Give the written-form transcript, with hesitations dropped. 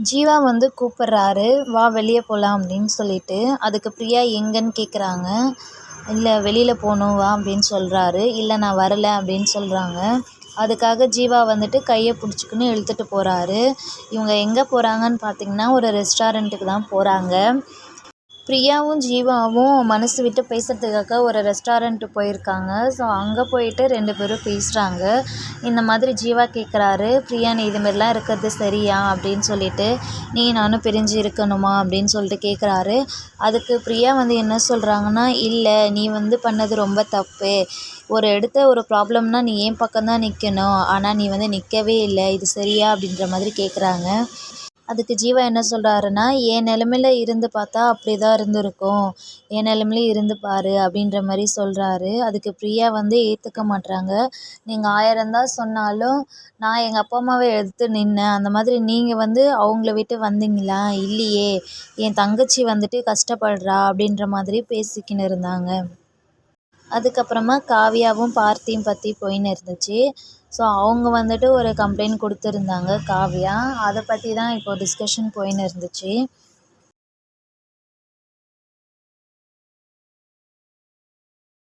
ஜீவா வந்து கூப்பிட்றாரு, "வா வெளிய போலாம்" அப்படின்னு சொல்லிட்டு. அதுக்கு பிரியா எங்கன்னு கேட்குறாங்க. "இல்லை வெளியில் போகணும் வா" அப்படின்னு சொல்கிறாரு. "இல்லை நான் வரல" அப்படின்னு சொல்கிறாங்க. அதுக்காக ஜீவா வந்துட்டு கையை பிடிச்சிக்கின்னு இழுத்துட்டு போகிறாரு. இவங்க எங்கே போகிறாங்கன்னு பார்த்தீங்கன்னா ஒரு ரெஸ்டாரண்ட்டுக்கு தான் போகிறாங்க. பிரியாவும் ஜீவாவும் மனசு விட்டு பேசுகிறதுக்காக ஒரு ரெஸ்டாரண்ட்டு போயிருக்காங்க. ஸோ அங்கே போயிட்டு 2 பேரும் பேசுகிறாங்க. இந்த மாதிரி ஜீவா கேட்குறாரு, "பிரியா நீ இதுமாரிலாம் இருக்கிறது சரியா?" அப்படின்னு சொல்லிட்டு. "நீ நானும் பிரிஞ்சு இருக்கணுமா?" அப்படின்னு சொல்லிட்டு கேட்குறாரு. அதுக்கு பிரியா வந்து என்ன சொல்கிறாங்கன்னா, "இல்லை நீ வந்து பண்ணது ரொம்ப தப்பு. ஒரு ப்ராப்ளம்னா நீ என் பக்கம் தான் நிற்கணும். ஆனால் நீ வந்து நிற்கவே இல்லை. இது சரியா?" அப்படின்ற மாதிரி கேட்குறாங்க. அதுக்கு ஜீவா என்ன சொல்கிறாருன்னா, "என் நிலமையில இருந்து பார்த்தா அப்படி தான் இருந்திருக்கும். என் நிலமையில இருந்து பாரு" அப்படின்ற மாதிரி சொல்கிறாரு. அதுக்கு பிரியா வந்து ஏற்றுக்க மாட்றாங்க. "நீங்கள் 1000 தான் சொன்னாலும் நான் எங்கள் அப்பா அம்மாவை எதிர்த்து நின்னேன். அந்த மாதிரி நீங்கள் வந்து அவங்கள விட்டு வந்தீங்களா? இல்லையே. என் தங்கச்சி வந்துட்டு கஷ்டப்படுறா" அப்படின்ற மாதிரி பேசிக்கின்னு இருந்தாங்க. அதுக்கப்புறமா காவியாவும் பார்த்தியும் பற்றி போயின்னு இருந்துச்சு. ஸோ அவங்க வந்துட்டு ஒரு கம்ப்ளைண்ட் கொடுத்துருந்தாங்க காவியா. அதை பற்றி தான் இப்போ டிஸ்கஷன் போயின்னு இருந்துச்சு.